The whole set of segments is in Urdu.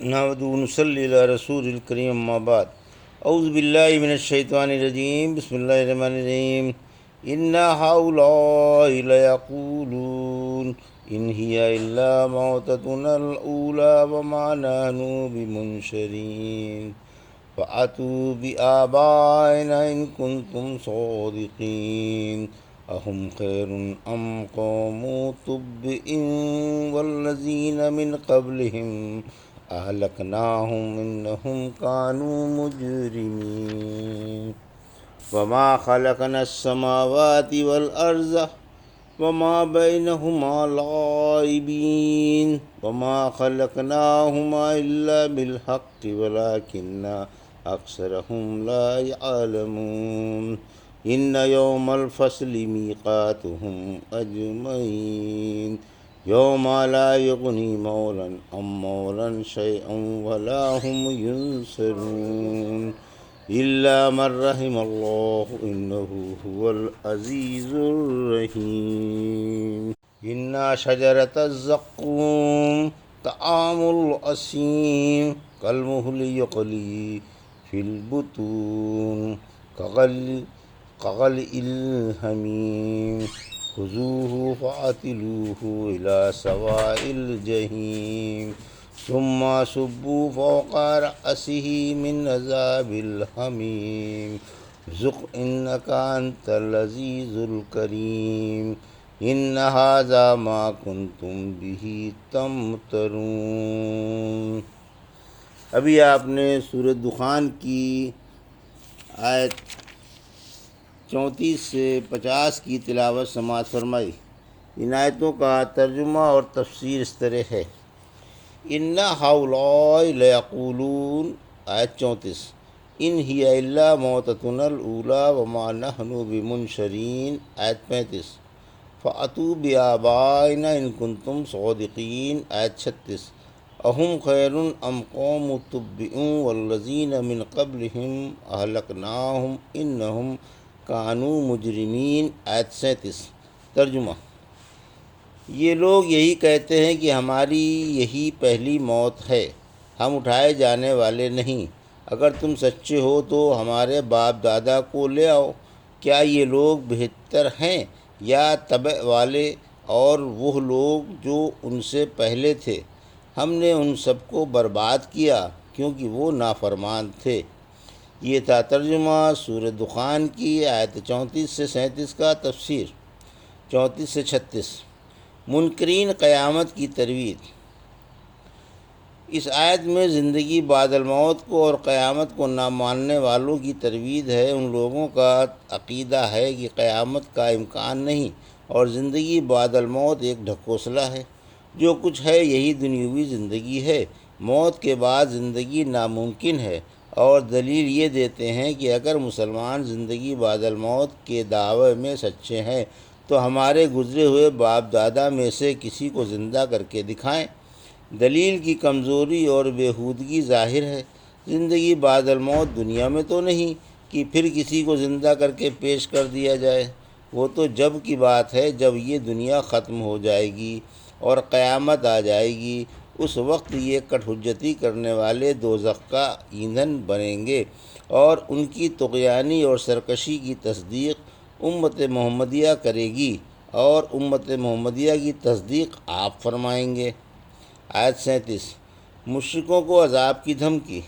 نحمد ونصلی علی رسول الکریم اما بعد اعوذ باللہ من الشیطان الرجیم بسم اللہ الرحمن الرحیم انا ہؤلاء لیقولون ان ہی الا موتتنا الاولی وما نحن بمنشرین فأتوا بآبائنا ان کنتم صادقین اہم خیر ام قوم تبع والذین من قبلہم اہلکناہم انہم کانوا مجرمین وما خلقنا السماوات والارض وما بینہما لاعبین وما خلقناہما الا بالحق ولکن اکثرہم لا یعلمون ان یوم الفصل میقاتہم اجمعین یوم لا یغنی مولا عن مولا شیئا ولا هم ینصرون الا من رحم اللہ انہ هو العزیز الرحیم انا شجرۃ الزقوم طعام الاثیم کالمہل یغلی فی البطون كغلي الحميم خذوه فاعتلوه إلى سواء الجحيم ثم صبوا فوق رأسه من عذاب الحميم ذق إنك أنت العزيز الكريم إن هذا ما كنتم به تمترون۔ ابھی آپ نے سورۃ دخان کی آیت 34 سے 50 کی تلاوت سماعت فرمائی۔ ان آیتوں کا ترجمہ اور تفسیر اس طرح ہے۔ انا ہؤلاء لیقولون، آیت 34، ان ہی الا موتتنا الاولی وما نحن بمنشرین، آیت 35، فأتوا بآبائنا ان کنتم صادقین، آیت 36، اہم خیر ام قوم تبع والذین من قبلہم اہلکناہم انہم کانوا مجرمین، آیت 37۔ ترجمہ: یہ لوگ یہی کہتے ہیں کہ ہماری یہی پہلی موت ہے، ہم اٹھائے جانے والے نہیں۔ اگر تم سچے ہو تو ہمارے باپ دادا کو لے آؤ۔ کیا یہ لوگ بہتر ہیں یا طبع والے اور وہ لوگ جو ان سے پہلے تھے؟ ہم نے ان سب کو برباد کیا کیونکہ وہ نافرمان تھے۔ یہ تھا ترجمہ سورۃ دخان کی آیت 34 سے 37 کا۔ تفسیر 34 سے 36۔ منکرین قیامت کی ترویج۔ اس آیت میں زندگی بعد الموت کو اور قیامت کو نہ ماننے والوں کی ترویج ہے۔ ان لوگوں کا عقیدہ ہے کہ قیامت کا امکان نہیں اور زندگی بعد الموت ایک ڈھکوسلا ہے۔ جو کچھ ہے یہی دنیاوی زندگی ہے، موت کے بعد زندگی ناممکن ہے، اور دلیل یہ دیتے ہیں کہ اگر مسلمان زندگی بعد الموت کے دعوے میں سچے ہیں تو ہمارے گزرے ہوئے باپ دادا میں سے کسی کو زندہ کر کے دکھائیں۔ دلیل کی کمزوری اور بیہودگی ظاہر ہے۔ زندگی بعد الموت دنیا میں تو نہیں کہ پھر کسی کو زندہ کر کے پیش کر دیا جائے، وہ تو جب کی بات ہے جب یہ دنیا ختم ہو جائے گی اور قیامت آ جائے گی۔ اس وقت یہ کٹ حجتی کرنے والے دوزخ کا ایندھن بنیں گے اور ان کی طغیانی اور سرکشی کی تصدیق امت محمدیہ کرے گی اور امت محمدیہ کی تصدیق آپ فرمائیں گے۔ آیت 37۔ مشرکوں کو عذاب کی دھمکی۔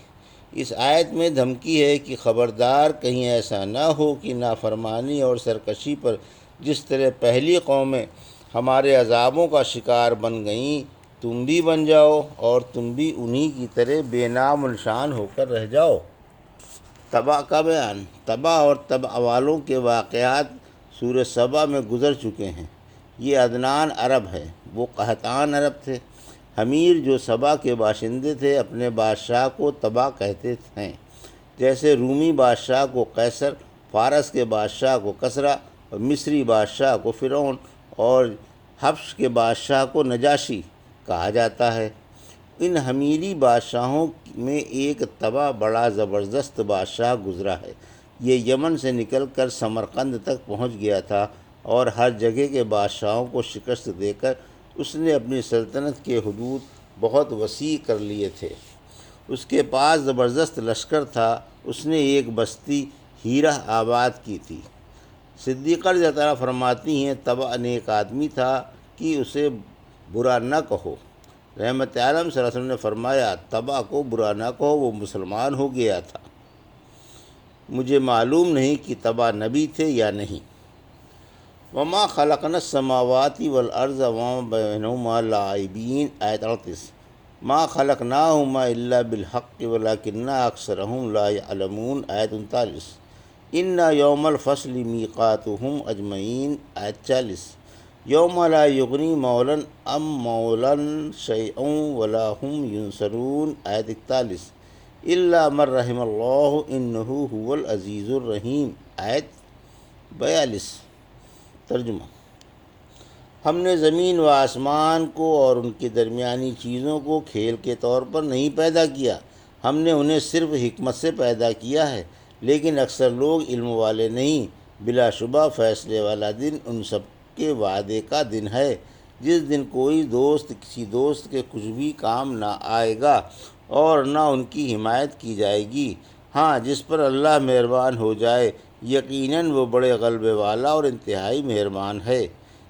اس آیت میں دھمکی ہے کہ خبردار کہیں ایسا نہ ہو کہ نافرمانی اور سرکشی پر جس طرح پہلی قومیں ہمارے عذابوں کا شکار بن گئیں تم بھی بن جاؤ اور تم بھی انہی کی طرح بے نام و نشان ہو کر رہ جاؤ۔ تبع کا بیان۔ تبع اور تبع والوں کے واقعات سورہ سبا میں گزر چکے ہیں۔ یہ عدنان عرب ہے، وہ قحطان عرب تھے۔ حمیر جو سبا کے باشندے تھے اپنے بادشاہ کو تبع کہتے ہیں، جیسے رومی بادشاہ کو قیصر، فارس کے بادشاہ کو کسریٰ، اور مصری بادشاہ کو فرعون اور حبش کے بادشاہ کو نجاشی کہا جاتا ہے۔ ان حمیری بادشاہوں میں ایک تبع بڑا زبردست بادشاہ گزرا ہے۔ یہ یمن سے نکل کر سمرقند تک پہنچ گیا تھا اور ہر جگہ کے بادشاہوں کو شکست دے کر اس نے اپنی سلطنت کے حدود بہت وسیع کر لیے تھے۔ اس کے پاس زبردست لشکر تھا، اس نے ایک بستی ہیرہ آباد کی تھی۔ صدیقہ رضی اللہ عنہ فرماتی ہیں طبع نیک آدمی تھا کہ اسے برا نہ کہو۔ رحمت عالم صلی اللہ علیہ وسلم نے فرمایا طبع کو برا نہ کہو، وہ مسلمان ہو گیا تھا۔ مجھے معلوم نہیں کہ طبع نبی تھے یا نہیں۔ وما خلقنا السماوات والارض وما بینہما لاعبین، آیت 38۔ ما خلقناہما الا بالحق ولکن اکثرہم لا یعلمون، آیت 39۔ ان یوم الفصل میقاتہم اجمعین، آیت 40۔ یوم لا یغنی مولا عن مولا شیئا ولا هم ینصرون، آیت 41۔ الا من رحم اللہ انہ هو العزیز الرحیم، آیت 42۔ ترجمہ: ہم نے زمین و آسمان کو اور ان کے درمیانی چیزوں کو کھیل کے طور پر نہیں پیدا کیا، ہم نے انہیں صرف حکمت سے پیدا کیا ہے، لیکن اکثر لوگ علم والے نہیں۔ بلا شبہ فیصلے والا دن ان سب کے وعدے کا دن ہے، جس دن کوئی دوست کسی دوست کے کچھ بھی کام نہ آئے گا اور نہ ان کی حمایت کی جائے گی۔ ہاں، جس پر اللہ مہربان ہو جائے، یقیناً وہ بڑے غلبے والا اور انتہائی مہربان ہے۔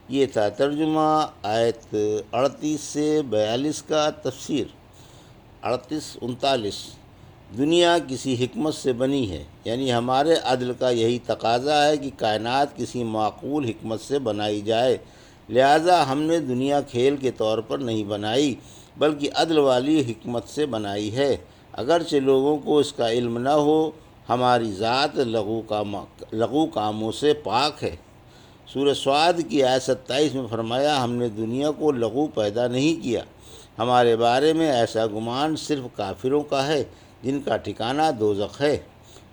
یہ تھا ترجمہ آیت 38 سے 42 کا۔ تفسیر 38-39۔ دنیا کسی حکمت سے بنی ہے، یعنی ہمارے عدل کا یہی تقاضا ہے کہ کائنات کسی معقول حکمت سے بنائی جائے، لہٰذا ہم نے دنیا کھیل کے طور پر نہیں بنائی بلکہ عدل والی حکمت سے بنائی ہے۔ اگرچہ لوگوں کو اس کا علم نہ ہو، ہماری ذات لغو کاموں سے پاک ہے۔ سورہ صاد کی آیت 27 میں فرمایا ہم نے دنیا کو لغو پیدا نہیں کیا۔ ہمارے بارے میں ایسا گمان صرف کافروں کا ہے جن کا ٹھکانہ دوزخ ہے۔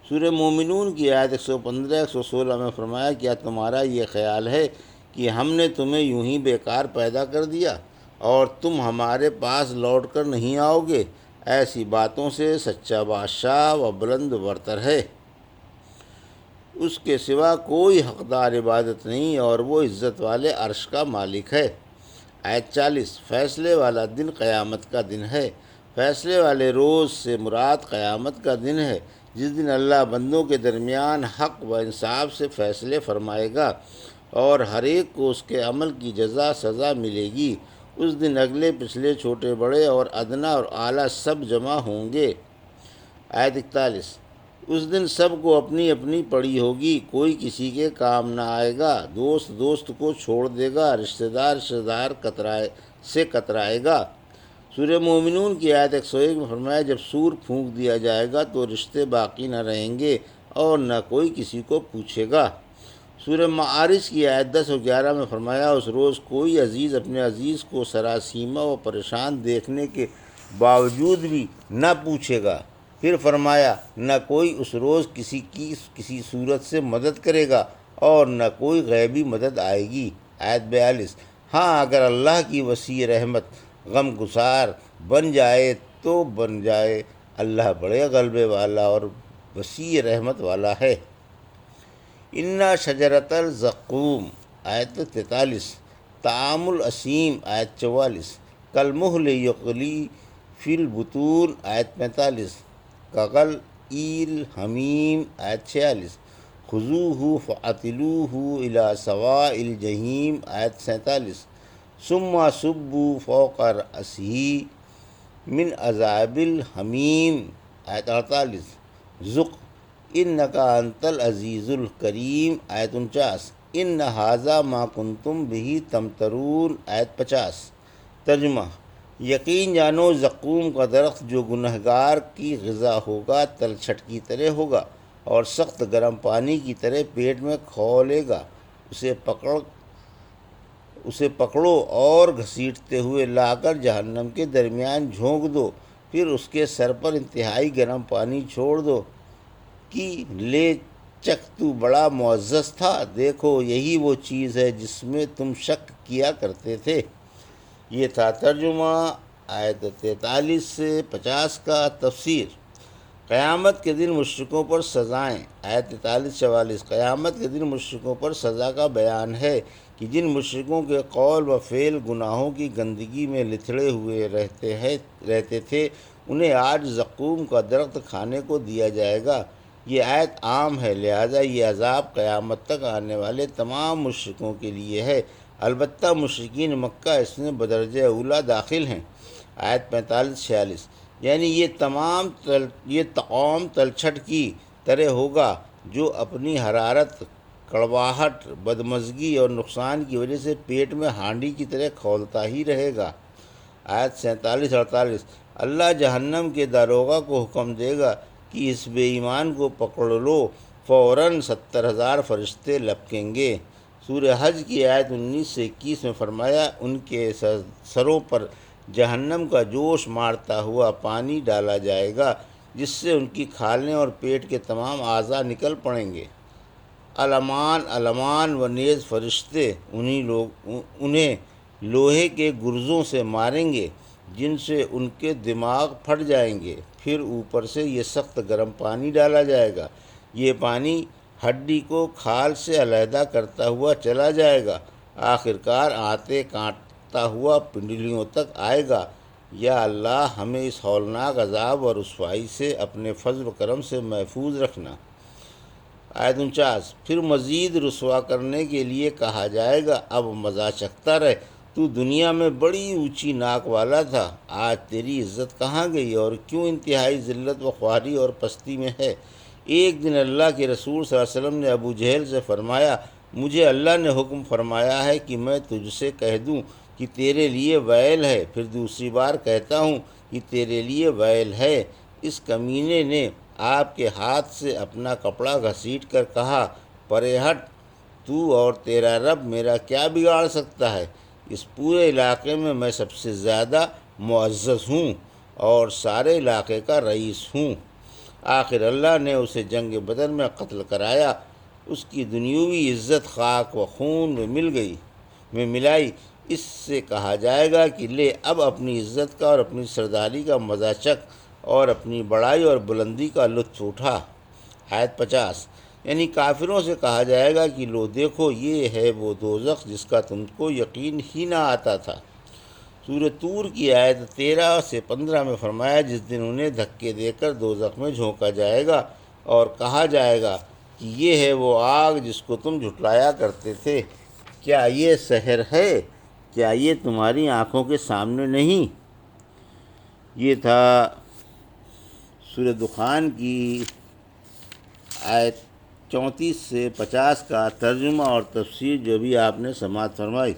سورہ مومنون کی آیت 115-116 میں فرمایا کیا تمہارا یہ خیال ہے کہ ہم نے تمہیں یوں ہی بیکار پیدا کر دیا اور تم ہمارے پاس لوٹ کر نہیں آؤ گے؟ ایسی باتوں سے سچا بادشاہ و بلند برتر ہے، اس کے سوا کوئی حقدار عبادت نہیں اور وہ عزت والے عرش کا مالک ہے۔ آیت 40۔ فیصلے والا دن قیامت کا دن ہے۔ فیصلے والے روز سے مراد قیامت کا دن ہے، جس دن اللہ بندوں کے درمیان حق و انصاف سے فیصلے فرمائے گا اور ہر ایک کو اس کے عمل کی جزا سزا ملے گی۔ اس دن اگلے پچھلے چھوٹے بڑے اور ادنا اور اعلیٰ سب جمع ہوں گے۔ آیت 41۔ اس دن سب کو اپنی اپنی پڑی ہوگی، کوئی کسی کے کام نہ آئے گا، دوست دوست کو چھوڑ دے گا، رشتہ دار سے کترائے گا۔ سورہ مومنون کی آیت 101 میں فرمایا جب سور پھونک دیا جائے گا تو رشتے باقی نہ رہیں گے اور نہ کوئی کسی کو پوچھے گا۔ سورہ معارج کی آیت 10 اور 11 میں فرمایا اس روز کوئی عزیز اپنے عزیز کو سراسیمہ و پریشان دیکھنے کے باوجود بھی نہ پوچھے گا۔ پھر فرمایا نہ کوئی اس روز کسی کی کسی صورت سے مدد کرے گا اور نہ کوئی غیبی مدد آئے گی۔ آیت 42۔ ہاں، اگر اللہ کی وسیع رحمت غم گسار بن جائے تو بن جائے، اللہ بڑے غلبے والا اور وسیع رحمت والا ہے۔ انا شجرۃ الزقوم، آیت 43۔ طعام الاسیم، آیت 44۔ کالمہل یغلی فی البطون، آیت 45۔ کغل ایل حمیم، آیت 46۔ خذوہ فاعتلوہ الی سواء الجحیم، آیت 47۔ ثم صبوا فوق رأسہ من عذاب الحمیم، آیت 48۔ ذق انک انت العزیز الکریم، آیت 49۔ ان ھذا ما کنتم بہ تمترون، آیت 50۔ ترجمہ: یقین جانو زقوم کا درخت جو گنہگار کی غذا ہوگا تلچھٹ کی طرح ہوگا اور سخت گرم پانی کی طرح پیٹ میں کھولے گا۔ اسے پکڑو اور گھسیٹتے ہوئے لا کر جہنم کے درمیان جھونک دو، پھر اس کے سر پر انتہائی گرم پانی چھوڑ دو کہ لے چکھ تو بڑا معزز تھا، دیکھو یہی وہ چیز ہے جس میں تم شک کیا کرتے تھے۔ یہ تھا ترجمہ آیت 43 سے 50 کا۔ تفسیر قیامت کے دن مشرکوں پر سزائیں، آیت 43-44۔ قیامت کے دن مشرکوں پر سزا کا بیان ہے کہ جن مشرکوں کے قول و فعل گناہوں کی گندگی میں لتھڑے ہوئے رہتے تھے انہیں آج زقوم کا درخت کھانے کو دیا جائے گا۔ یہ آیت عام ہے، لہذا یہ عذاب قیامت تک آنے والے تمام مشرکوں کے لیے ہے، البتہ مشرکین مکہ اس میں بدرجہ اولا داخل ہیں۔ آیت 45-46 یعنی یہ طعام تلچھٹ کی طرح ہوگا جو اپنی حرارت، کڑواہٹ، بدمزگی اور نقصان کی وجہ سے پیٹ میں ہانڈی کی طرح کھولتا ہی رہے گا۔ آیت 47-48 اللہ جہنم کے داروغہ کو حکم دے گا کہ اس بے ایمان کو پکڑ لو، فوراً 70,000 فرشتے لپکیں گے۔ سورہ حج کی آیت 19 سے 21 میں فرمایا ان کے سروں پر جہنم کا جوش مارتا ہوا پانی ڈالا جائے گا جس سے ان کی کھالیں اور پیٹ کے تمام اعضاء نکل پڑیں گے۔ علمان و نیز فرشتے انہیں لوہے کے گرزوں سے ماریں گے جن سے ان کے دماغ پھٹ جائیں گے، پھر اوپر سے یہ سخت گرم پانی ڈالا جائے گا۔ یہ پانی ہڈی کو کھال سے علیحدہ کرتا ہوا چلا جائے گا، آخرکار آتے کانٹتا ہوا پنڈلیوں تک آئے گا۔ یا اللہ ہمیں اس ہولناک عذاب اور رسوائی سے اپنے فضل و کرم سے محفوظ رکھنا۔ آیت 49 پھر مزید رسوا کرنے کے لیے کہا جائے گا اب مزہ چکھتا رہ، تو دنیا میں بڑی اونچی ناک والا تھا، آج تیری عزت کہاں گئی اور کیوں انتہائی ذلت و خواری اور پستی میں ہے۔ ایک دن اللہ کے رسول صلی اللہ علیہ وسلم نے ابو جہل سے فرمایا مجھے اللہ نے حکم فرمایا ہے کہ میں تجھ سے کہہ دوں کہ تیرے لیے ویل ہے، پھر دوسری بار کہتا ہوں کہ تیرے لیے ویل ہے۔ اس کمینے نے آپ کے ہاتھ سے اپنا کپڑا گھسیٹ کر کہا پرے ہٹ، تو اور تیرا رب میرا کیا بگاڑ سکتا ہے؟ اس پورے علاقے میں سب سے زیادہ معزز ہوں اور سارے علاقے کا رئیس ہوں۔ آخر اللہ نے اسے جنگ بدر میں قتل کرایا، اس کی دنیوی عزت خاک و خون میں ملائی۔ اس سے کہا جائے گا کہ لے اب اپنی عزت کا اور اپنی سرداری کا مزہ چکھ اور اپنی بڑائی اور بلندی کا لطف اٹھا۔ آیت 50 یعنی کافروں سے کہا جائے گا کہ لو دیکھو یہ ہے وہ دوزخ جس کا تم کو یقین ہی نہ آتا تھا۔ سورہ طور کی آیت 13 سے 15 میں فرمایا جس دن انہیں دھکے دے کر دوزخ میں جھونکا جائے گا اور کہا جائے گا کہ یہ ہے وہ آگ جس کو تم جھٹلایا کرتے تھے، کیا یہ سحر ہے؟ کیا یہ تمہاری آنکھوں کے سامنے نہیں؟ یہ تھا سورہ دخان کی آیت 34 سے 50 کا ترجمہ اور تفسیر جو بھی آپ نے سماعت فرمائی۔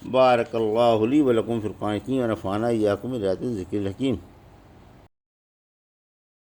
بارک اللہ لی و لکم فی القرآن الحکیم و نفعنی وایاکم بآیات الذکر الحکیم۔